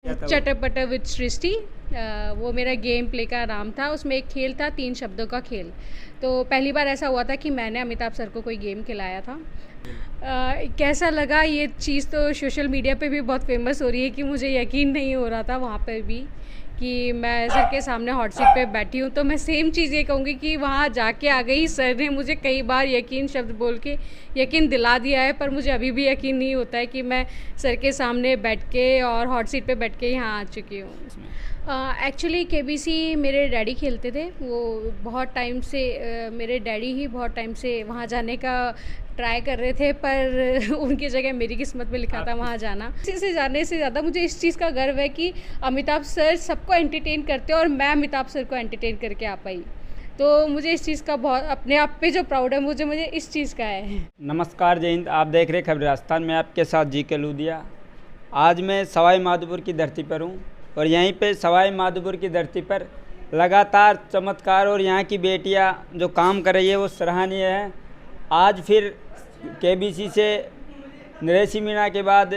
क्या था वो? चटर-पटर विद सृष्टि। वो मेरा गेम प्ले का नाम था। उसमें एक खेल था 3 शब्दों का खेल। तो पहली बार ऐसा हुआ था कि मैंने अमिताभ सर को कोई गेम खिलाया था। कैसा लगा ये चीज़ तो सोशल मीडिया पे भी बहुत फ़ेमस हो रही है कि मुझे यकीन नहीं हो रहा था वहाँ पर भी कि मैं सर के सामने हॉट सीट पे बैठी हूँ। तो मैं सेम चीज़ ये कहूँगी कि वहाँ जाके आ गई, सर ने मुझे कई बार यकीन शब्द बोल के यकीन दिला दिया है, पर मुझे अभी भी यकीन नहीं होता है कि मैं सर के सामने बैठ के और हॉट सीट पे बैठ के यहाँ आ चुकी हूँ। एक्चुअली केबीसी मेरे डैडी खेलते थे। वो बहुत टाइम से मेरे डैडी ही बहुत टाइम से वहाँ जाने का ट्राई कर रहे थे, पर उनकी जगह मेरी किस्मत में लिखा था वहाँ जाना। इसी से जाने से ज़्यादा मुझे इस चीज़ का गर्व है कि अमिताभ सर सबको एंटरटेन करते हैं और मैं अमिताभ सर को एंटरटेन करके आ पाई। तो मुझे इस चीज़ का बहुत अपने आप पे जो प्राउड है मुझे इस चीज़ का है। नमस्कार, जय हिंद। आप देख रहे खबर राजस्थान में, आपके साथ जी.के. लूधिया। आज मैं सवाई माधोपुर की धरती पर हूँ और यहीं पे सवाई माधोपुर की धरती पर लगातार चमत्कार और यहाँ की बेटियाँ जो काम कर रही है वो सराहनीय है। आज फिर केबीसी से नरेशी मीणा के बाद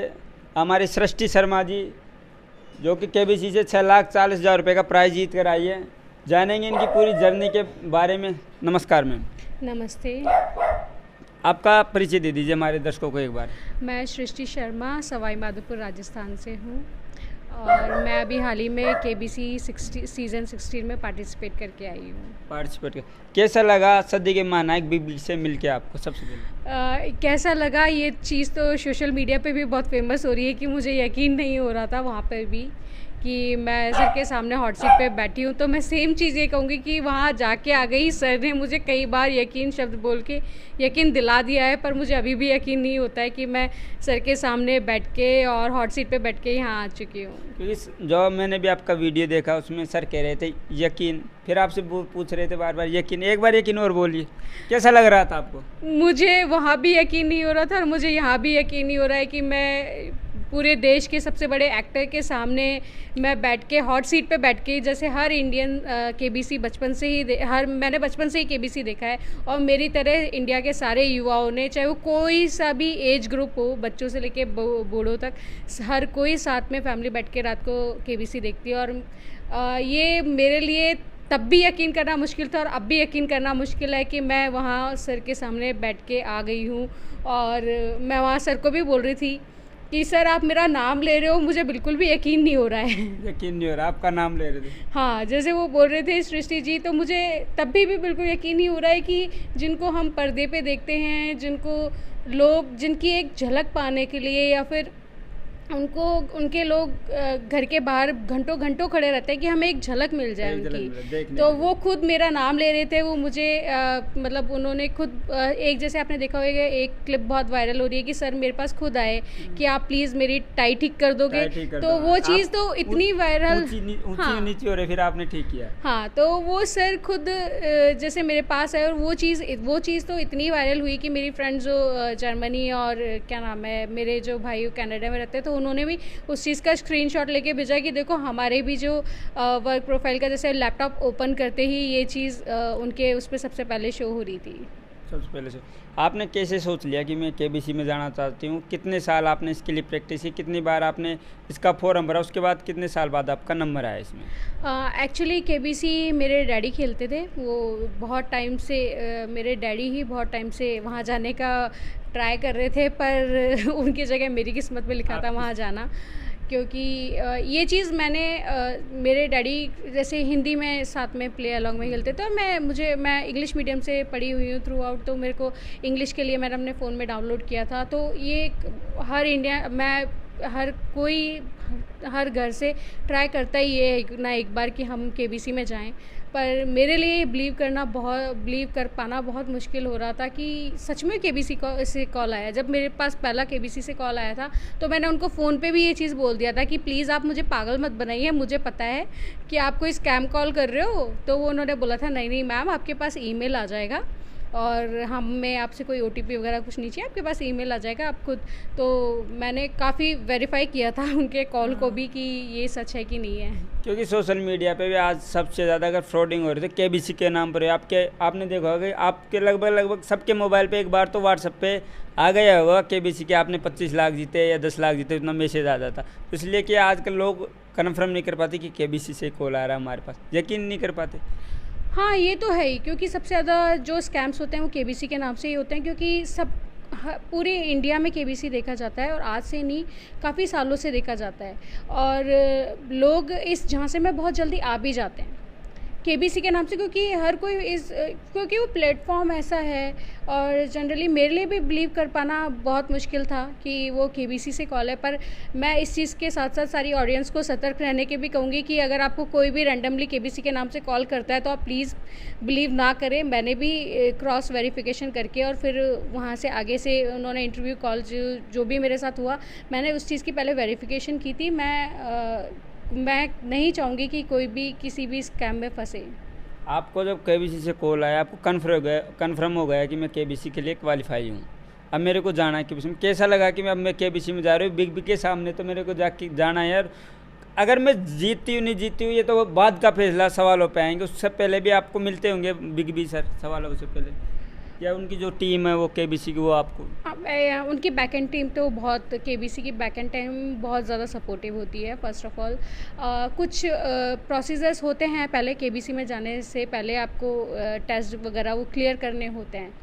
हमारी सृष्टि शर्मा जी, जो कि केबीसी से 6,40,000 रुपये का प्राइज़ जीत कर आई है। जानेंगे इनकी पूरी जर्नी के बारे में। नमस्कार मैम। नमस्ते। आपका परिचय दे दीजिए हमारे दर्शकों को एक बार। मैं सृष्टि शर्मा सवाई माधोपुर राजस्थान से हूँ और मैं अभी हाल ही में केबीसी सीज़न 16 में पार्टिसिपेट करके आई हूँ। कैसा लगा सदी के महानायक बिग बी से मिलके आपको? सबसे पहले कैसा लगा ये चीज़ तो सोशल मीडिया पे भी बहुत फेमस हो रही है कि मुझे यकीन नहीं हो रहा था वहाँ पर भी कि मैं सर के सामने हॉट सीट पे बैठी हूँ। तो मैं सेम चीज़ ये कहूँगी कि वहाँ जाके आ गई, सर ने मुझे कई बार यकीन शब्द बोल के यकीन दिला दिया है, पर मुझे अभी भी यकीन नहीं होता है कि मैं सर के सामने बैठ के और हॉट सीट पे बैठ के यहाँ आ चुकी हूँ। इस जो मैंने भी आपका वीडियो देखा उसमें सर कह रहे थे यकीन, फिर आपसे पूछ रहे थे बार बार यकीन, एक बार यकीन और बोलिए। कैसा लग रहा था आपको? मुझे वहाँ भी यकीन नहीं हो रहा था और मुझे यहाँ भी यकीन नहीं हो रहा है कि मैं पूरे देश के सबसे बड़े एक्टर के सामने मैं बैठ के हॉट सीट पे बैठ के, जैसे हर इंडियन केबीसी बचपन से ही मैंने बचपन से ही केबीसी देखा है और मेरी तरह इंडिया के सारे युवाओं ने, चाहे वो कोई सा भी एज ग्रुप हो, बच्चों से लेके बूढ़ों तक, हर कोई साथ में फैमिली बैठ के रात को केबीसी देखती है। और ये मेरे लिए तब भी यकीन करना मुश्किल था और अब भी यकीन करना मुश्किल है कि मैं वहाँ सर के सामने बैठ के आ गई हूँ। और मैं वहाँ सर को भी बोल रही थी कि सर आप मेरा नाम ले रहे हो, मुझे बिल्कुल भी यकीन नहीं हो रहा है। यकीन नहीं हो रहा, आपका नाम ले रहे थे? हाँ, जैसे वो बोल रहे थे सृष्टि जी, तो मुझे तब भी बिल्कुल यकीन नहीं हो रहा है कि जिनको हम पर्दे पे देखते हैं, जिनको लोग जिनकी एक झलक पाने के लिए या फिर उनके लोग घर के बाहर घंटों घंटों खड़े रहते हैं कि हमें एक झलक मिल जाए उनकी, तो वो खुद मेरा नाम ले रहे थे। वो मुझे मतलब उन्होंने खुद एक, जैसे आपने देखा होगा एक क्लिप बहुत वायरल हो रही है कि सर मेरे पास खुद आए कि आप प्लीज़ मेरी टाई ठीक कर दोगे, तो वो चीज़ तो इतनी वायरल, हाँ, नीचे हो रहे, फिर आपने ठीक किया। हाँ, तो वो सर खुद जैसे मेरे पास आए और वो चीज़ तो इतनी वायरल हुई कि मेरी फ्रेंड जो जर्मनी और क्या नाम है, मेरे जो भाई कनाडा में रहते हैं, तो उन्होंने भी उस चीज़ का स्क्रीनशॉट लेके भेजा कि देखो हमारे भी जो वर्क प्रोफाइल का जैसे लैपटॉप ओपन करते ही ये चीज़ उनके उस पर सबसे पहले शो हो रही थी। सबसे पहले से आपने कैसे सोच लिया कि मैं केबीसी में जाना चाहती हूँ? कितने साल आपने इसके लिए प्रैक्टिस की? कितनी बार आपने इसका फॉर्म भरा? उसके बाद कितने साल बाद आपका नंबर आया इसमें? एक्चुअली केबीसी मेरे डैडी खेलते थे। वो बहुत टाइम से मेरे डैडी ही बहुत टाइम से वहाँ जाने का ट्राई कर रहे थे, पर उनकी जगह मेरी किस्मत में लिखा था वहाँ जाना। क्योंकि ये चीज़ मैंने मेरे डैडी जैसे हिंदी में साथ में प्ले अलॉन्ग में खेलते थे और मैं इंग्लिश मीडियम से पढ़ी हुई हूँ थ्रू आउट, तो मेरे को इंग्लिश के लिए मैंने अपने फ़ोन में डाउनलोड किया था। तो ये हर घर से ट्राई करता ही है ना एक बार कि हम केबीसी में जाएं, पर मेरे लिए बिलीव कर पाना बहुत मुश्किल हो रहा था कि सच में केबीसी से कॉल आया। जब मेरे पास पहला केबीसी से कॉल आया था तो मैंने उनको फ़ोन पे भी ये चीज़ बोल दिया था कि प्लीज़ आप मुझे पागल मत बनाइए, मुझे पता है कि आप कोई स्कैम कॉल कर रहे हो। तो वो उन्होंने बोला था नहीं मैम, आपके पास ईमेल आ जाएगा और हमें आपसे कोई OTP वगैरह कुछ नहीं चाहिए, आपके पास ईमेल आ जाएगा आप खुद। तो मैंने काफ़ी वेरीफाई किया था उनके कॉल को भी कि ये सच है कि नहीं है। क्योंकि सोशल मीडिया पे भी आज सबसे ज़्यादा अगर फ्रॉडिंग हो रही थी KBC के नाम पर, आपने देखा होगा कि आपके लगभग सबके मोबाइल पे एक बार तो व्हाट्सएप पे आ गया होगा KBC के आपने 25 लाख जीते या 10 लाख जीते, उतना मैसेज आ जाता। तो इसलिए कि आजकल लोग कन्फर्म नहीं कर पाते कि KBC से कॉल आ रहा है हमारे पास, यकीन नहीं कर पाते। हाँ, ये तो है ही, क्योंकि सबसे ज़्यादा जो स्कैम्स होते हैं वो KBC के नाम से ही होते हैं, क्योंकि पूरे इंडिया में KBC देखा जाता है और आज से नहीं, काफ़ी सालों से देखा जाता है। और लोग इस झांसे में बहुत जल्दी आ भी जाते हैं KBC के नाम से, क्योंकि हर कोई क्योंकि वो प्लेटफॉर्म ऐसा है। और जनरली मेरे लिए भी बिलीव कर पाना बहुत मुश्किल था कि वो KBC से कॉल है। पर मैं इस चीज़ के साथ साथ सारी ऑडियंस को सतर्क रहने के भी कहूँगी कि अगर आपको कोई भी रैंडमली KBC के नाम से कॉल करता है तो आप प्लीज़ बिलीव ना करें। मैंने भी क्रॉस वेरिफिकेशन करके और फिर वहाँ से आगे से उन्होंने इंटरव्यू कॉल जो भी मेरे साथ हुआ, मैंने उस चीज़ की पहले वेरिफिकेशन की थी। मैं नहीं चाहूँगी कि कोई भी किसी भी स्कैम में फंसे। आपको जब KBC से कॉल आया, आपको कन्फर्म हो गया कि मैं KBC के लिए क्वालिफाई हूँ, अब मेरे को जाना है KBC में, कैसा लगा कि मैं KBC में जा रही हूँ? बिग बी के सामने तो मेरे को जाना है यार। अगर मैं जीतती हूँ नहीं जीतती हूँ ये तो बाद का फैसला, सवालों पे आएंगे। उससे पहले भी आपको मिलते होंगे बिग बी सर सवालों से पहले, या उनकी जो टीम है वो KBC की, वो आपको उनकी बैकएंड टीम तो बहुत KBC की बैकएंड टीम बहुत ज़्यादा सपोर्टिव होती है। फर्स्ट ऑफ ऑल कुछ प्रोसीजर्स होते हैं पहले KBC में जाने से पहले, आपको टेस्ट वगैरह वो क्लियर करने होते हैं।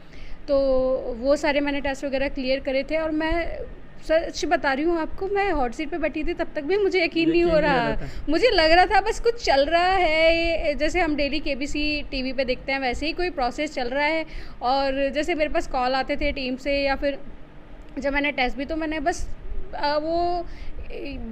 तो वो सारे मैंने टेस्ट वगैरह क्लियर करे थे। और मैं सच बता रही हूँ आपको, मैं हॉट सीट पे बैठी थी तब तक भी मुझे यकीन नहीं हो रहा। मुझे लग रहा था बस कुछ चल रहा है, जैसे हम डेली KBC टीवी पे देखते हैं वैसे ही कोई प्रोसेस चल रहा है। और जैसे मेरे पास कॉल आते थे टीम से, या फिर जब मैंने टेस्ट भी, तो मैंने बस वो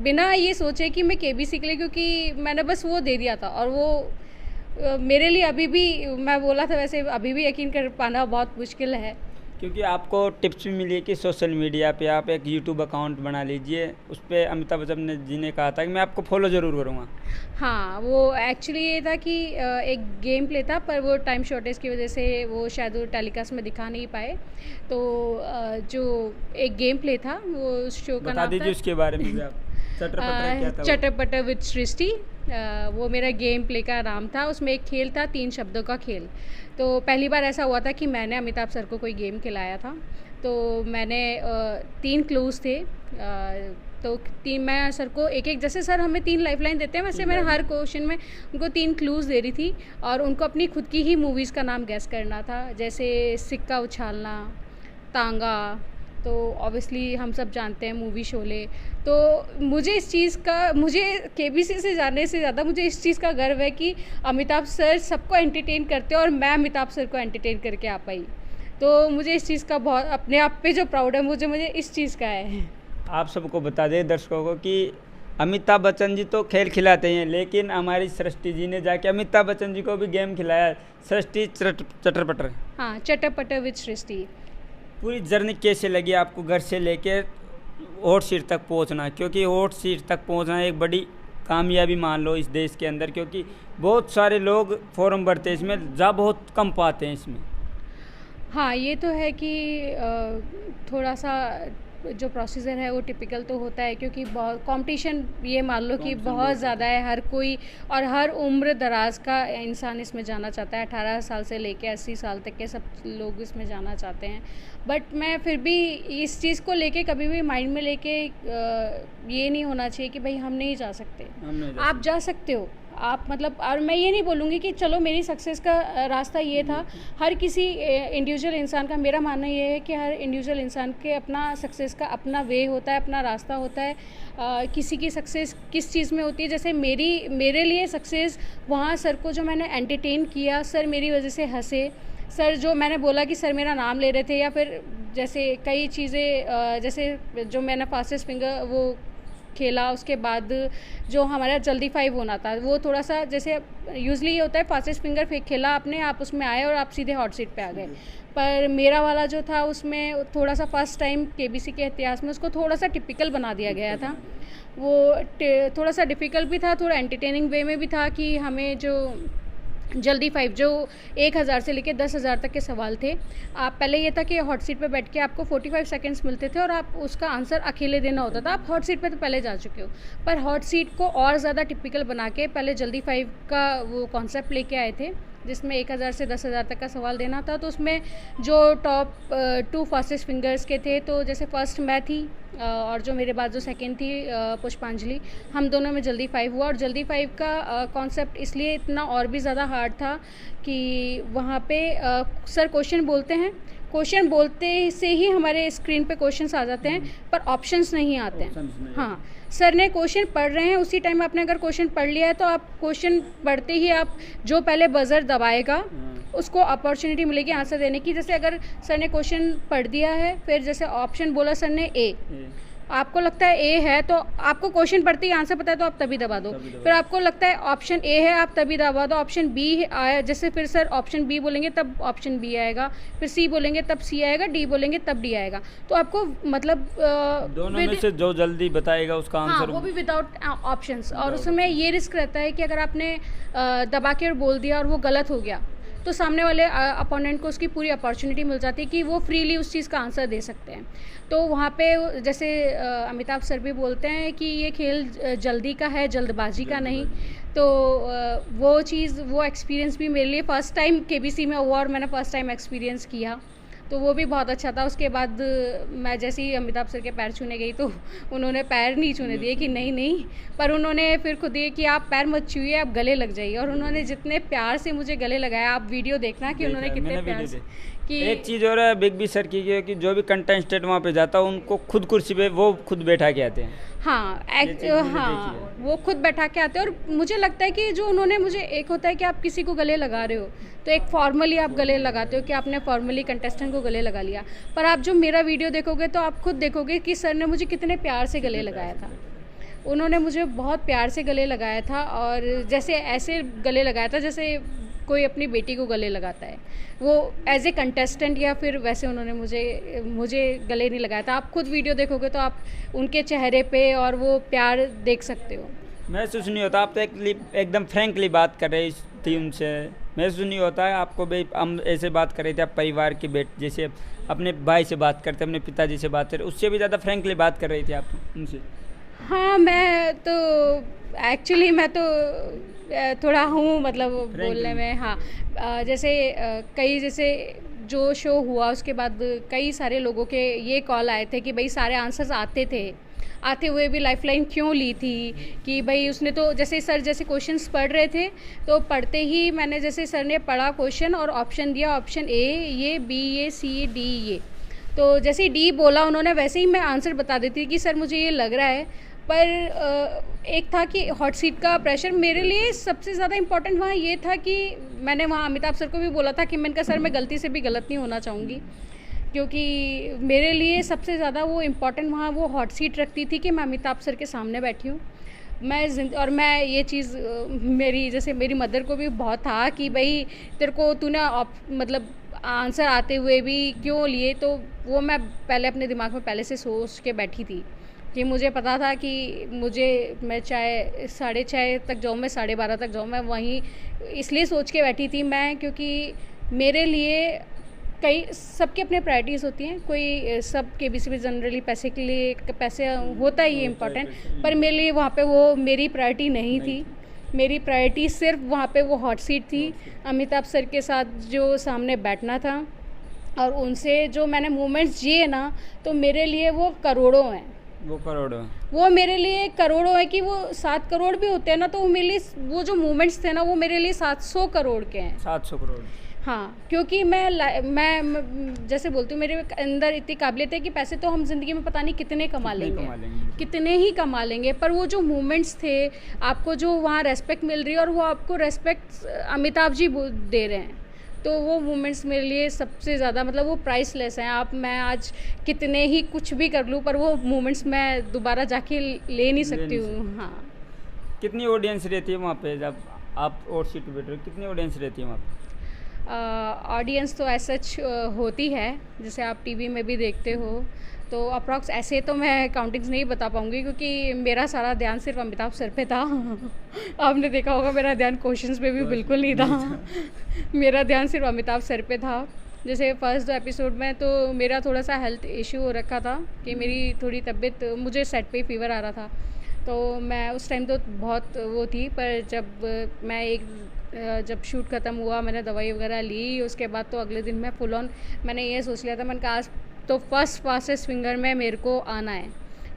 बिना ये सोचे कि मैं KBC के लिए, क्योंकि मैंने बस वो दे दिया था। और वो मेरे लिए अभी भी, मैं बोला था वैसे, अभी भी यकीन कर पाना बहुत मुश्किल है। क्योंकि आपको टिप्स भी मिली है कि सोशल मीडिया पे आप एक YouTube अकाउंट बना लीजिए। उस पर अमिताभ बच्चन जी ने कहा था कि मैं आपको फॉलो ज़रूर करूँगा। हाँ, वो एक्चुअली ये था कि एक गेम प्ले था, पर वो टाइम शॉर्टेज की वजह से वो शायद वो टेलीकास्ट में दिखा नहीं पाए। तो जो एक गेम प्ले था वो उस शो का नाम था, बता दीजिए उसके बारे में भी आप। चटर पटर विद सृष्टि, वो मेरा गेम प्ले का नाम था। उसमें एक खेल था 3 शब्दों का खेल। तो पहली बार ऐसा हुआ था कि मैंने अमिताभ सर को कोई गेम खिलाया था। तो मैंने 3 क्लूज़ थे, तो मैं सर को एक जैसे सर हमें 3 लाइफलाइन देते हैं, वैसे मैंने हर क्वेश्चन में उनको 3 क्लूज़ दे रही थी। और उनको अपनी खुद की ही मूवीज़ का नाम गैस करना था, जैसे सिक्का उछालना, तांगा, तो ऑब्वियसली हम सब जानते हैं मूवी शोले। तो मुझे KBC से जाने से ज़्यादा मुझे इस चीज़ का गर्व है कि अमिताभ सर सबको एंटरटेन करते हैं और मैं अमिताभ सर को एंटरटेन करके आ पाई। तो मुझे इस चीज़ का बहुत अपने आप पे जो प्राउड है मुझे इस चीज़ का है। आप सबको बता दें दर्शकों को कि अमिताभ बच्चन जी तो खेल खिलाते हैं, लेकिन हमारी सृष्टि जी ने जाके अमिताभ बच्चन जी को भी गेम खिलाया, सृष्टि चटर पटर। हाँ, चटर पटर विद सृष्टि। पूरी जर्नी कैसे लगी आपको घर से लेके हॉट सीट तक पहुंचना? क्योंकि हॉट सीट तक पहुंचना एक बड़ी कामयाबी मान लो इस देश के अंदर, क्योंकि बहुत सारे लोग फॉर्म भरते हैं इसमें, जा बहुत कम पाते हैं इसमें। हाँ, ये तो है कि थोड़ा सा जो प्रोसीजर है वो टिपिकल तो होता है, क्योंकि बहुत कंपटीशन ये मान लो कि बहुत ज़्यादा है। हर कोई और हर उम्र दराज का इंसान इसमें जाना चाहता है। 18 साल से लेके 80 साल तक के सब लोग इसमें जाना चाहते हैं। बट मैं फिर भी इस चीज़ को लेके कभी भी माइंड में लेके ये नहीं होना चाहिए कि भाई हम नहीं जा सकते। आप जा सकते हो, आप मतलब, और मैं ये नहीं बोलूँगी कि चलो मेरी सक्सेस का रास्ता ये था। हर किसी इंडिविजुअल इंसान का, मेरा मानना ये है कि हर इंडिविजुअल इंसान के अपना सक्सेस का अपना वे होता है, अपना रास्ता होता है। किसी की सक्सेस किस चीज़ में होती है, जैसे मेरे लिए सक्सेस वहाँ सर को जो मैंने एंटरटेन किया, सर मेरी वजह से हंसे, सर जो मैंने बोला कि सर मेरा नाम ले रहे थे, या फिर जैसे कई चीज़ें, जैसे जो मैंने फास्टेस्ट फिंगर वो खेला, उसके बाद जो हमारा जल्दी 5 होना था वो थोड़ा सा, जैसे यूजली ये होता है फास्टेस्ट फिंगर खेला आपने, आप उसमें आए और आप सीधे हॉट सीट पे आ गए। पर मेरा वाला जो था उसमें थोड़ा सा फर्स्ट टाइम KBC के इतिहास में उसको थोड़ा सा टिपिकल बना दिया गया था। वो थोड़ा सा डिफ़िकल्ट भी था, थोड़ा एंटरटेनिंग वे में भी था कि हमें जो जल्दी 5 जो 1000 से लेकर 10,000 तक के सवाल थे। आप पहले ये था कि हॉट सीट पे बैठ के आपको 45 सेकंड्स मिलते थे और आप उसका आंसर अकेले देना होता था। आप हॉट सीट पे तो पहले जा चुके हो, पर हॉट सीट को और ज़्यादा टिपिकल बना के पहले जल्दी 5 का वो कॉन्सेप्ट लेके आए थे, जिसमें 1000 से 10,000 तक का सवाल देना था। तो उसमें जो टॉप 2 फास्टेस्ट फिंगर्स के थे, तो जैसे फर्स्ट मैं थी और जो मेरे बाद जो सेकंड थी पुष्पांजलि, हम दोनों में जल्दी 5 हुआ। और जल्दी 5 का कॉन्सेप्ट इसलिए इतना और भी ज़्यादा हार्ड था कि वहाँ पे सर क्वेश्चन बोलते हैं, क्वेश्चन बोलते से ही हमारे स्क्रीन पे क्वेश्चंस आ जाते हैं, पर ऑप्शंस नहीं आते हैं। हाँ, सर ने क्वेश्चन पढ़ रहे हैं, उसी टाइम आपने अगर क्वेश्चन पढ़ लिया है तो आप क्वेश्चन पढ़ते ही आप जो पहले बजर दबाएगा उसको अपॉर्चुनिटी मिलेगी आंसर देने की। जैसे अगर सर ने क्वेश्चन पढ़ दिया है, फिर जैसे ऑप्शन बोला सर ने ए, आपको लगता है ए है तो आपको क्वेश्चन पढ़ते ही आंसर पता है तो आप तभी दबा दो। फिर आपको लगता है ऑप्शन ए है, आप तभी दबा दो। ऑप्शन बी आया, जैसे फिर सर ऑप्शन बी बोलेंगे तब ऑप्शन बी आएगा, फिर सी बोलेंगे तब सी आएगा, डी बोलेंगे तब डी आएगा। तो आपको मतलब दोनों में से जो जल्दी बताएगा उसका आंसर। हाँ, वो भी विदाउट ऑप्शंस। और उसमें ये रिस्क रहता है कि अगर आपने दबा के बोल दिया और वो गलत हो गया तो सामने वाले अपोनेंट को उसकी पूरी अपॉर्चुनिटी मिल जाती है कि वो फ्रीली उस चीज़ का आंसर दे सकते हैं। तो वहाँ पे जैसे अमिताभ सर भी बोलते हैं कि ये खेल जल्दी का है, जल्दबाजी का नहीं। तो वो चीज़, वो एक्सपीरियंस भी मेरे लिए फ़र्स्ट टाइम केबीसी में हुआ और मैंने फ़र्स्ट टाइम एक्सपीरियंस किया, तो वो भी बहुत अच्छा था। उसके बाद मैं जैसे ही अमिताभ सर के पैर छूने गई तो उन्होंने पैर नहीं छूने दिए कि नहीं नहीं, पर उन्होंने फिर खुद ये कि आप पैर मत छूइए, आप गले लग जाइए। और उन्होंने जितने प्यार से मुझे गले लगाया, आप वीडियो देखना कि उन्होंने कितने प्यार से कि एक चीज़ और है बिग बी सर की, कि जो भी कंटेस्टेंट वहाँ पे जाता है उनको खुद कुर्सी पे वो खुद बैठा के आते हैं। हाँ, हाँ, वो खुद बैठा के आते हैं। और मुझे लगता है कि जो उन्होंने मुझे, एक होता है कि आप किसी को गले लगा रहे हो तो एक फॉर्मली आप गले लगाते हो कि आपने फॉर्मली कंटेस्टेंट को गले लगा लिया, पर आप जो मेरा वीडियो देखोगे तो आप खुद देखोगे कि सर ने मुझे कितने प्यार से गले लगाया था। उन्होंने मुझे बहुत प्यार से गले लगाया था और जैसे ऐसे गले लगाया था जैसे कोई अपनी बेटी को गले लगाता है, वो एज ए कंटेस्टेंट या फिर वैसे उन्होंने मुझे गले नहीं लगाया था। आप खुद वीडियो देखोगे तो आप उनके चेहरे पे और वो प्यार देख सकते हो। महसूस नहीं होता, आप तो एकदम फ्रैंकली बात कर रही थी उनसे, महसूस नहीं होता है आपको भाई हम ऐसे बात कर रहे थे, आप परिवार के जैसे अपने भाई से बात करते, अपने पिताजी से बात करते, उससे भी ज़्यादा फ्रैंकली बात कर रही थी आप उनसे। हाँ, मैं तो एक्चुअली मैं तो थोड़ा हूँ मतलब बोलने में। हाँ, जैसे कई जैसे जो शो हुआ उसके बाद कई सारे लोगों के ये कॉल आए थे कि भाई सारे आंसर्स आते थे, आते हुए भी लाइफलाइन क्यों ली थी, कि भाई उसने तो जैसे सर जैसे क्वेश्चंस पढ़ रहे थे तो पढ़ते ही मैंने जैसे सर ने पढ़ा क्वेश्चन और ऑप्शन दिया, ऑप्शन ए ये, बी ये, सी डी ये, तो जैसे डी बोला उन्होंने वैसे ही मैं आंसर बता देती कि सर मुझे ये लग रहा है। पर एक था कि हॉट सीट का प्रेशर मेरे लिए सबसे ज़्यादा इम्पॉर्टेंट वहाँ ये था कि मैंने वहाँ अमिताभ सर को भी बोला था कि मैंने कहा सर मैं गलती से भी गलत नहीं होना चाहूँगी, क्योंकि मेरे लिए सबसे ज़्यादा वो इम्पॉर्टेंट वहाँ वो हॉट सीट रखती थी कि मैं अमिताभ सर के सामने बैठी हूँ। और मैं ये चीज़ मेरी जैसे मेरी मदर को भी बहुत था कि भाई तेरे को तूने मतलब आंसर आते हुए भी क्यों लिए, तो वो मैं पहले अपने दिमाग में पहले से सोच के बैठी थी कि मुझे पता था कि मैं चाहे 6:30 तक जाऊँ, मैं 12:30 तक जाऊँ, मैं वहीं इसलिए सोच के बैठी थी मैं, क्योंकि मेरे लिए कई सबके अपने प्रायोरिटीज़ होती हैं। कोई सब केबीसी में जनरली पैसे के लिए पैसे होता ही है इम्पॉर्टेंट, पर मेरे लिए वहाँ पे वो मेरी प्रायोरिटी नहीं थी। मेरी प्रायोरिटी सिर्फ वहाँ पे वो हॉट सीट थी, अमिताभ सर के साथ जो सामने बैठना था और उनसे जो मैंने मोमेंट्स जिए ना, तो मेरे लिए वो करोड़ों हैं। वो मेरे लिए करोड़ों है कि वो 7 करोड़ भी होते हैं ना, तो वो मेरे लिए वो जो मोमेंट्स थे ना वो मेरे लिए 700 करोड़ के हैं। 700 करोड़। हाँ, क्योंकि मैं जैसे बोलती हूँ मेरे अंदर इतनी काबिलियत है कि पैसे तो हम ज़िंदगी में पता नहीं कितने कमा लेंगे, कितने ही कमा लेंगे, पर वो जो मोमेंट्स थे, आपको जो वहाँ रेस्पेक्ट मिल रही है और वो आपको रेस्पेक्ट अमिताभ जी दे रहे हैं, तो वो मोमेंट्स मेरे लिए सबसे ज़्यादा मतलब वो प्राइसलेस हैं। मैं आज कितने ही कुछ भी कर लूँ पर वो मोमेंट्स मैं दोबारा जाके ले नहीं सकती हूँ। हाँ। कितनी ऑडियंस रहती है वहाँ पे जब आप और सीट पे बैठे हो, कितनी ऑडियंस रहती है वहाँ पे? ऑडियंस तो ऐसा होती है, जैसे आप टीवी में भी देखते हो, तो अप्रॉक्स ऐसे तो मैं काउंटिंग्स नहीं बता पाऊँगी क्योंकि मेरा सारा ध्यान सिर्फ अमिताभ सर पे था। आपने देखा होगा मेरा ध्यान क्वेश्चंस पे भी बिल्कुल नहीं था। मेरा ध्यान सिर्फ अमिताभ सर पे था। जैसे फर्स्ट 2 एपिसोड में तो मेरा थोड़ा सा हेल्थ इशू हो रखा था कि मेरी थोड़ी तबीयत, मुझे सेट पे फीवर आ रहा था, तो मैं उस टाइम तो बहुत वो थी, पर जब शूट ख़त्म हुआ, मैंने दवाई वगैरह ली, उसके बाद तो अगले दिन मैं फुल ऑन मैंने ये सोच लिया था, मैंने कहा आज तो फर्स्ट फास्टेस्ट फिंगर में मेरे को आना है,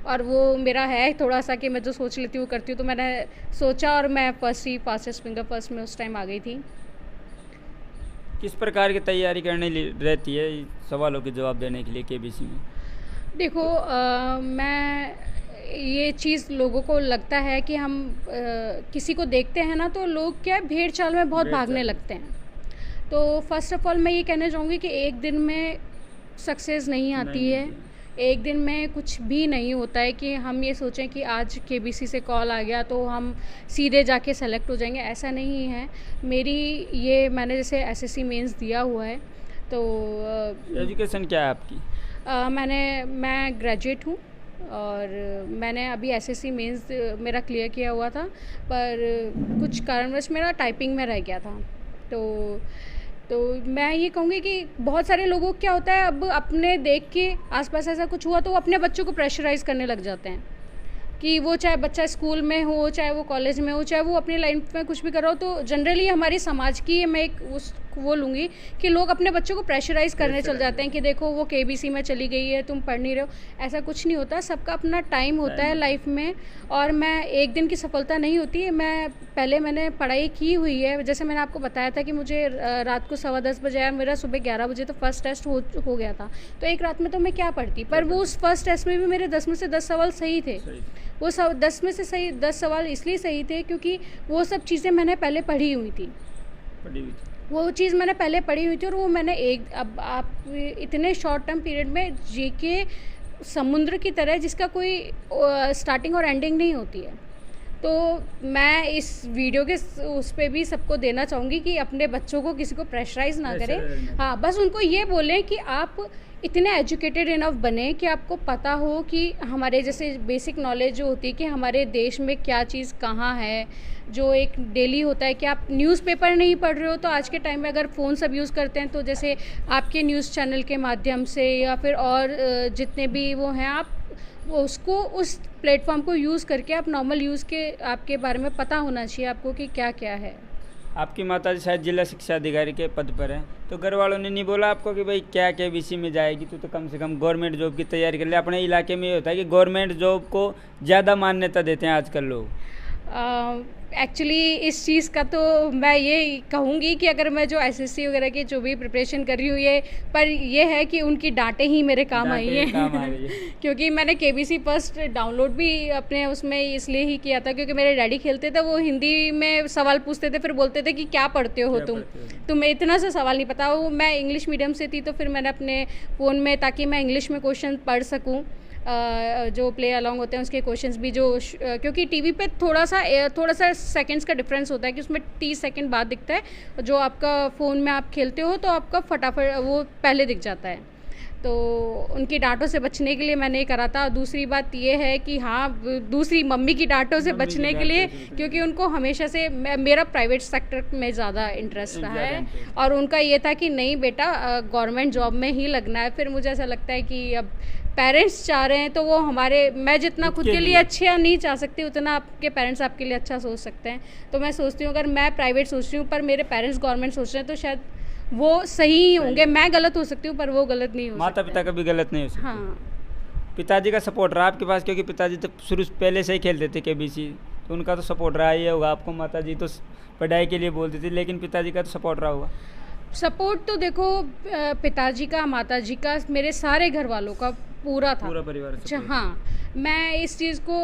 और वो मेरा है थोड़ा सा कि मैं जो सोच लेती हूँ करती हूँ, तो मैंने सोचा और मैं फास्टेस्ट फिंगर फर्स्ट में उस टाइम आ गई थी। किस प्रकार की तैयारी करनी रहती है सवालों के जवाब देने के लिए केबीसी में? देखो, मैं ये चीज़ लोगों को लगता है कि हम किसी को देखते हैं ना, तो लोग क्या है, भेड़ चाल में बहुत भागने लगते हैं। तो फर्स्ट ऑफ ऑल मैं ये कहना चाहूँगी कि एक दिन में सक्सेस नहीं आती है, एक दिन में कुछ भी नहीं होता है कि हम ये सोचें कि आज केबीसी से कॉल आ गया तो हम सीधे जाके सेलेक्ट हो जाएंगे, ऐसा नहीं है। मैंने जैसे एसएससी मेंस दिया हुआ है, तो एजुकेशन क्या है आपकी? मैं ग्रेजुएट हूँ और मैंने अभी एसएससी मेंस मेरा क्लियर किया हुआ था, पर कुछ कारणवश मेरा टाइपिंग में रह गया था। तो मैं ये कहूँगी कि बहुत सारे लोगों को क्या होता है, अब अपने देख के आसपास ऐसा कुछ हुआ तो वो अपने बच्चों को प्रेशराइज़ करने लग जाते हैं कि वो चाहे बच्चा स्कूल में हो, चाहे वो कॉलेज में हो, चाहे वो अपनी लाइफ में कुछ भी कर रहा हो। तो जनरली हमारी समाज की मैं एक वो लूँगी कि लोग अपने बच्चों को प्रेशराइज़ करने चल जाते हैं कि देखो वो केबीसी में चली गई है, तुम पढ़ नहीं रहे हो। ऐसा कुछ नहीं होता, सबका अपना टाइम होता है लाइफ में, और मैं एक दिन की सफलता नहीं होती है। मैंने पढ़ाई की हुई है, जैसे मैंने आपको बताया था कि मुझे रात को 10:15 बजे आया, मेरा सुबह 11 बजे तो फर्स्ट टेस्ट हो गया था। तो एक रात में तो मैं क्या पढ़ती, पर वो उस फर्स्ट टेस्ट में भी मेरे 10 में से 10 सवाल सही थे। वो 10 में से 10 सवाल इसलिए सही थे क्योंकि वो सब चीज़ें मैंने पहले पढ़ी हुई थी। वो चीज़ मैंने पहले पढ़ी हुई थी और वो मैंने अब आप इतने शॉर्ट टर्म पीरियड में जीके समुद्र की तरह, जिसका कोई स्टार्टिंग और एंडिंग नहीं होती है। तो मैं इस वीडियो के उस पर भी सबको देना चाहूँगी कि अपने बच्चों को किसी को प्रेशराइज़ ना करें। हाँ, बस उनको ये बोलें कि आप इतने एजुकेटेड इनफ बने कि आपको पता हो कि हमारे जैसे बेसिक नॉलेज जो होती है कि हमारे देश में क्या चीज़ कहाँ है, जो एक डेली होता है कि आप न्यूज़पेपर नहीं पढ़ रहे हो तो आज के टाइम में अगर फ़ोन सब यूज़ करते हैं, तो जैसे आपके न्यूज़ चैनल के माध्यम से या फिर और जितने भी वो हैं, आप उसको उस प्लेटफॉर्म को यूज़ करके आप नॉर्मल यूज़ के आपके बारे में पता होना चाहिए आपको कि क्या क्या है। आपकी माताजी शायद जिला शिक्षा अधिकारी के पद पर हैं, तो घर वालों ने नहीं बोला आपको कि भाई क्या केबीसी में जाएगी तो कम से कम गवर्नमेंट जॉब की तैयारी कर ले? अपने इलाके में ये होता है कि गवर्नमेंट जॉब को ज़्यादा मान्यता देते हैं आजकल लोग। एक्चुअली इस चीज़ का तो मैं ये कहूँगी कि अगर मैं जो एसएससी वगैरह की जो भी प्रिपरेशन कर रही हूँ, पर ये है कि उनकी डांटें ही मेरे काम आई है। क्योंकि मैंने केबीसी फर्स्ट डाउनलोड भी अपने उसमें इसलिए ही किया था क्योंकि मेरे डैडी खेलते थे, वो हिंदी में सवाल पूछते थे, फिर बोलते थे कि क्या पढ़ते हो तुम्हें इतना सा सवाल नहीं पता। वो मैं इंग्लिश मीडियम से थी, तो फिर मैंने अपने फ़ोन में, ताकि मैं इंग्लिश में क्वेश्चन पढ़ सकूँ, जो प्ले अलॉन्ग होते हैं उसके क्वेश्चंस भी, क्योंकि टीवी पे थोड़ा सा सेकंड्स का डिफरेंस होता है कि उसमें 30 सेकंड बाद दिखता है, जो आपका फ़ोन में आप खेलते हो तो आपका फटाफट वो पहले दिख जाता है। तो उनकी डांटों से बचने के लिए मैंने ये करा था। दूसरी बात ये है कि हाँ, दूसरी मम्मी की डांटों से बचने के लिए, क्योंकि उनको हमेशा से मेरा प्राइवेट सेक्टर में ज़्यादा इंटरेस्ट रहा है और उनका ये था कि नहीं बेटा, गवर्नमेंट जॉब में ही लगना है। फिर मुझे ऐसा लगता है कि अब पेरेंट्स चाह रहे हैं तो वो मैं जितना खुद के लिए अच्छा नहीं चाह सकती, उतना आपके पेरेंट्स आपके लिए अच्छा सोच सकते हैं। तो मैं सोचती हूँ अगर मैं प्राइवेट सोच रही हूँ पर मेरे पेरेंट्स गवर्नमेंट सोच रहे हैं, तो शायद वो सही ही होंगे। मैं गलत हो सकती हूँ पर वो गलत नहीं हो सकते। माता पिता कभी गलत नहीं हो सकते। हाँ, पिताजी का सपोर्ट रहा आपके पास? क्योंकि पिताजी तो शुरू पहले से ही खेलते थे केबीसी, तो उनका तो सपोर्ट रहा ही होगा आपको। माताजी तो पढ़ाई के लिए बोलती थी, लेकिन पिताजी का तो सपोर्ट रहा होगा। सपोर्ट तो देखो, पिताजी का, माताजी का, मेरे सारे घर वालों का पूरा था, पूरा परिवार। अच्छा, हाँ। मैं इस चीज़ को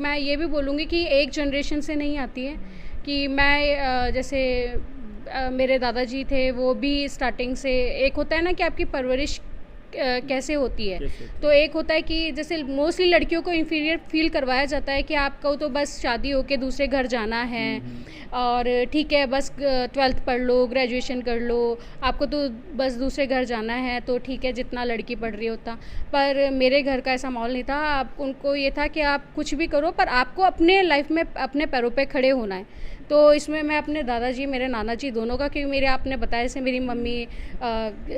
मैं ये भी बोलूँगी कि एक जनरेशन से नहीं आती है कि मैं जैसे मेरे दादाजी थे, वो भी स्टार्टिंग से, एक होता है ना कि आपकी परवरिश कैसे होती है। तो एक होता है कि जैसे मोस्टली लड़कियों को इन्फीरियर फील करवाया जाता है कि आपको तो बस शादी होके दूसरे घर जाना है और ठीक है बस 12th पढ़ लो, ग्रेजुएशन कर लो, आपको तो बस दूसरे घर जाना है, तो ठीक है जितना लड़की पढ़ रही होता। पर मेरे घर का ऐसा माहौल नहीं था। आप उनको ये था कि आप कुछ भी करो पर आपको अपने लाइफ में अपने पैरों पे खड़े होना है। तो इसमें मैं अपने दादाजी, मेरे नाना जी दोनों का, क्योंकि मेरे आपने बताया से मेरी मम्मी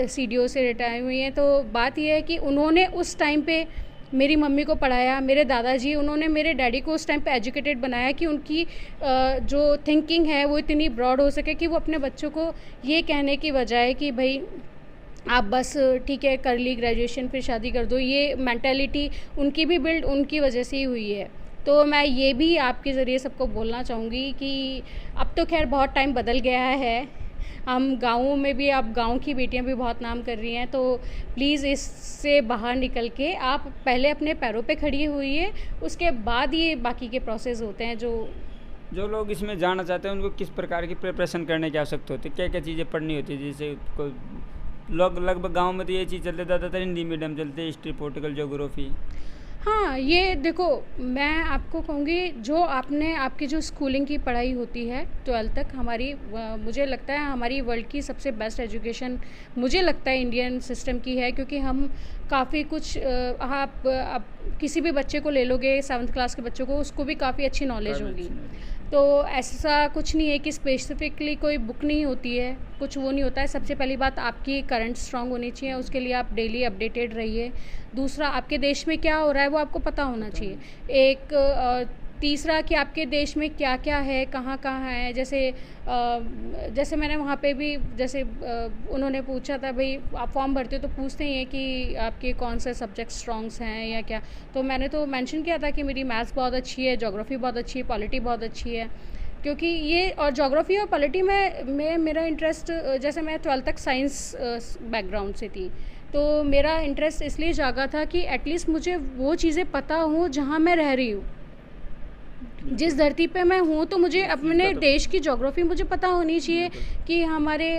CDO से रिटायर हुई हैं, तो बात यह है कि उन्होंने उस टाइम पे मेरी मम्मी को पढ़ाया। मेरे दादाजी, उन्होंने मेरे डैडी को उस टाइम पे एजुकेटेड बनाया कि उनकी जो थिंकिंग है वो इतनी ब्रॉड हो सके कि वो अपने बच्चों को ये कहने की बजाय कि भाई आप बस ठीक है कर ली ग्रेजुएशन फिर शादी कर दो, ये मेंटालिटी उनकी भी बिल्ड उनकी वजह से ही हुई है। तो मैं ये भी आपके ज़रिए सबको बोलना चाहूँगी कि अब तो खैर बहुत टाइम बदल गया है, हम गाँवों में भी, आप गाँव की बेटियां भी बहुत नाम कर रही हैं, तो प्लीज़ इससे बाहर निकल के आप पहले अपने पैरों पे खड़ी हुई, उसके बाद ये बाकी के प्रोसेस होते हैं। जो लोग इसमें जाना चाहते हैं उनको किस प्रकार की प्रिपरेशन करने की आवश्यकता होती है, क्या क्या चीज़ें पढ़नी होती है? जैसे लोग लगभग गाँव में तो ये चीज़ चलते, ज़्यादातर हिंदी मीडियम चलते, हिस्ट्री, पॉलिटिकल, ज्योग्राफी। हाँ, ये देखो मैं आपको कहूँगी जो आपकी जो स्कूलिंग की पढ़ाई होती है 12th तक, हमारी मुझे लगता है हमारी वर्ल्ड की सबसे बेस्ट एजुकेशन मुझे लगता है इंडियन सिस्टम की है, क्योंकि हम काफ़ी कुछ आप किसी भी बच्चे को ले लोगे 7th क्लास के बच्चों को, उसको भी काफ़ी अच्छी नॉलेज होगी। तो ऐसा कुछ नहीं है कि स्पेसिफिकली कोई बुक नहीं होती है, कुछ वो नहीं होता है। सबसे पहली बात आपकी करंट स्ट्रांग होनी चाहिए, उसके लिए आप डेली अपडेटेड रहिए। दूसरा, आपके देश में क्या हो रहा है वो आपको पता होना चाहिए। एक तीसरा कि आपके देश में क्या क्या है, कहाँ कहाँ है। जैसे मैंने वहाँ पे भी जैसे उन्होंने पूछा था भाई आप फॉर्म भरते हो तो पूछते ही हैं कि आपके कौन से सब्जेक्ट स्ट्रॉन्ग्स हैं या क्या, तो मैंने तो मेंशन किया था कि मेरी मैथ्स बहुत अच्छी है, ज्योग्राफी बहुत अच्छी है, पॉलिटी बहुत अच्छी है, क्योंकि ये और ज्योग्राफी और पॉलिटी में मेरा इंटरेस्ट, जैसे मैं 12th तक साइंस बैकग्राउंड से थी, तो मेरा इंटरेस्ट इसलिए जागा था कि एटलीस्ट मुझे वो चीज़ें पता हों जहाँ मैं रह रही हूँ, जिस धरती पे मैं हूँ, तो मुझे अपने देश की ज्योग्राफी मुझे पता होनी चाहिए कि हमारे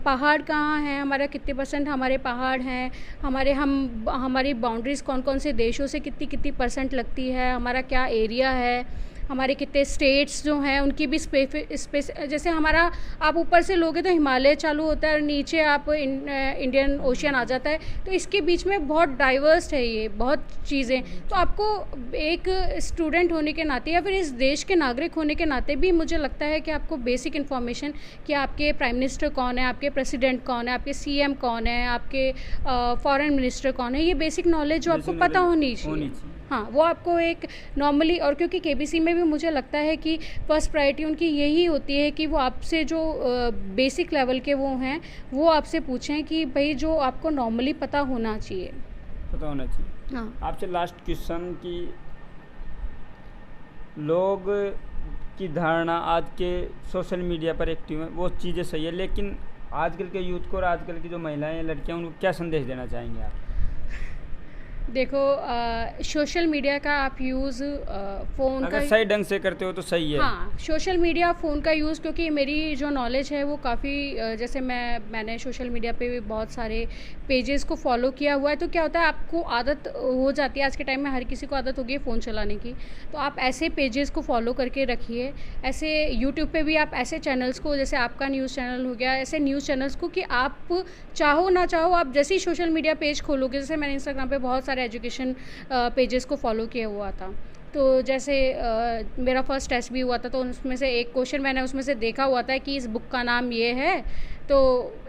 पहाड़ कहाँ हैं, हमारा कितने % हमारे पहाड़ हैं, हमारी बाउंड्रीज़ कौन कौन से देशों से कितनी % लगती है, हमारा क्या एरिया है, हमारे कितने स्टेट्स जो हैं उनकी भी स्पेस, जैसे हमारा आप ऊपर से लोगे तो हिमालय चालू होता है और नीचे आप इंडियन ओशियन आ जाता है, तो इसके बीच में बहुत डाइवर्स है ये बहुत चीज़ें। तो आपको एक स्टूडेंट होने के नाते या फिर इस देश के नागरिक होने के नाते भी मुझे लगता है कि आपको बेसिक इन्फॉर्मेशन कि आपके प्राइम मिनिस्टर कौन है, आपके प्रेसिडेंट कौन है, आपके CM कौन है, आपके फॉरेन मिनिस्टर कौन है, ये बेसिक नॉलेज जो आपको पता होनी चाहिए। हाँ, वो आपको एक नॉर्मली, और क्योंकि KBC में भी मुझे लगता है कि फर्स्ट प्रायोरिटी उनकी यही होती है कि वो आपसे जो बेसिक लेवल के वो हैं वो आपसे पूछें कि भाई जो आपको नॉर्मली पता होना चाहिए। हाँ, आपसे लास्ट क्वेश्चन कि लोग की धारणा आज के सोशल मीडिया पर एक्टिव है वो चीज़ें सही है, लेकिन आजकल के यूथ को और आजकल की जो महिलाएं लड़कियां उनको क्या संदेश देना चाहेंगे आप? देखो सोशल मीडिया का आप यूज़ फ़ोन का सही ढंग से करते हो तो सही है। हाँ, सोशल मीडिया फ़ोन का यूज़, क्योंकि मेरी जो नॉलेज है वो काफ़ी जैसे मैंने सोशल मीडिया पे भी बहुत सारे पेजेस को फॉलो किया हुआ है, तो क्या होता है आपको आदत हो जाती है, आज के टाइम में हर किसी को आदत होगी है फ़ोन चलाने की, तो आप ऐसे पेजेस को फॉलो करके रखिए। ऐसे यूट्यूब पे भी आप ऐसे चैनल्स को, जैसे आपका न्यूज़ चैनल हो गया, ऐसे न्यूज़ चैनल्स को कि आप चाहो ना चाहो आप जैसे ही सोशल मीडिया पेज खोलोगे, जैसे मैंने इंस्टाग्राम पे बहुत सारे एजुकेशन पेजेस को फॉलो किया हुआ था, तो जैसे मेरा फर्स्ट टेस्ट भी हुआ था, तो उसमें से एक क्वेश्चन मैंने उसमें से देखा हुआ था कि इस बुक का नाम ये है, तो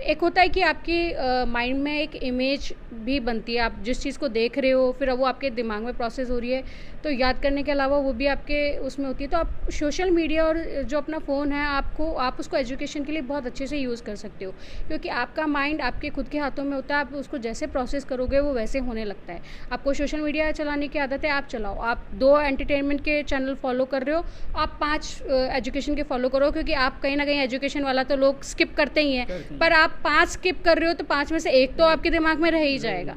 एक होता है कि आपके माइंड में एक इमेज भी बनती है, आप जिस चीज़ को देख रहे हो फिर वो आपके दिमाग में प्रोसेस हो रही है, तो याद करने के अलावा वो भी आपके उसमें होती है। तो आप सोशल मीडिया और जो अपना फ़ोन है आप उसको एजुकेशन के लिए बहुत अच्छे से यूज़ कर सकते हो, क्योंकि आपका माइंड आपके खुद के हाथों में होता है, आप उसको जैसे प्रोसेस करोगे वो वैसे होने लगता है। आपको सोशल मीडिया चलाने की आदत है, आप चलाओ, आप 2 एंटरटेनमेंट के चैनल फॉलो कर रहे हो, आप 5 एजुकेशन के फॉलो करो, क्योंकि आप कहीं ना कहीं एजुकेशन वाला तो लोग स्किप करते ही हैं, पर आप 5 स्किप कर रहे हो तो 5 में से 1 तो आपके दिमाग में रह ही जाएगा।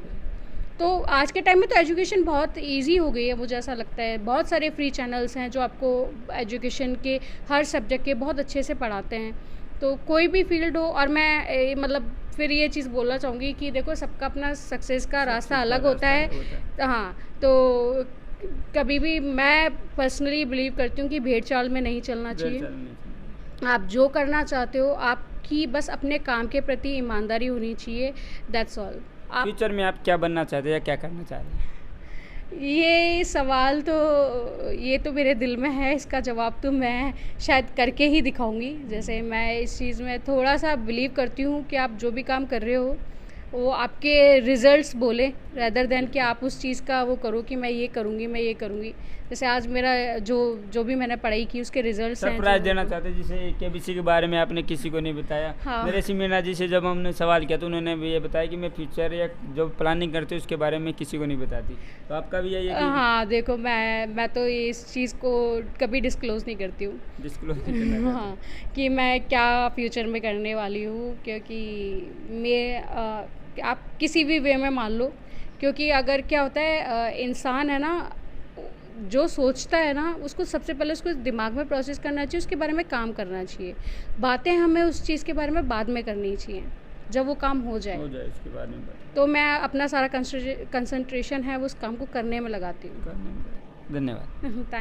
तो आज के टाइम में तो एजुकेशन बहुत इजी हो गई है, मुझे ऐसा लगता है। बहुत सारे फ्री चैनल्स हैं जो आपको एजुकेशन के हर सब्जेक्ट के बहुत अच्छे से पढ़ाते हैं, तो कोई भी फील्ड हो, और मैं मतलब फिर ये चीज़ बोलना चाहूँगी कि देखो सबका अपना सक्सेस का रास्ता अलग होता है। हाँ, तो कभी भी मैं पर्सनली बिलीव करती हूँ कि भेड़ चाल में नहीं चलना चाहिए। आप जो करना चाहते हो, आपकी बस अपने काम के प्रति ईमानदारी होनी चाहिए, दैट्स ऑल। आप फ्यूचर में आप क्या बनना चाहते हैं या क्या करना चाहते हैं? ये सवाल तो ये तो मेरे दिल में है, इसका जवाब तो मैं शायद करके ही दिखाऊंगी। जैसे मैं इस चीज़ में थोड़ा सा बिलीव करती हूँ कि आप जो भी काम कर रहे हो वो आपके रिजल्ट्स बोले, रेदर देन कि आप उस चीज़ का वो करो कि मैं ये करूँगी, मैं ये करूँगी। जैसे आज मेरा जो भी मैंने पढ़ाई की उसके रिजल्ट्स हैं। सरप्राइज देना चाहते हैं, जिसे केबीसी के बारे में आपने किसी को नहीं बताया। हाँ। नरेश मीना जी से जब हमने सवाल किया तो उन्होंने भी ये बताया कि मैं फ्यूचर या जो प्लानिंग करते उसके बारे में किसी को नहीं बताती। तो आपका भी यही है कि हाँ, देखो मैं तो इस चीज़ को कभी डिस्क्लोज़ नहीं करती हूँ। डिस्क्लोज नहीं करना चाहते? हाँ, कि मैं क्या फ्यूचर में करने वाली हूँ, क्योंकि मैं आप किसी भी वे में मान लो, क्योंकि अगर क्या होता है, इंसान है ना, जो सोचता है ना उसको सबसे पहले उसको दिमाग में प्रोसेस करना चाहिए, उसके बारे में काम करना चाहिए। बातें हमें उस चीज़ के बारे में बाद में करनी चाहिए, जब वो काम हो जाए इसके बारे में तो मैं अपना सारा कंसंट्रेशन है वो उस काम को करने में लगाती हूँ। धन्यवाद। थैंक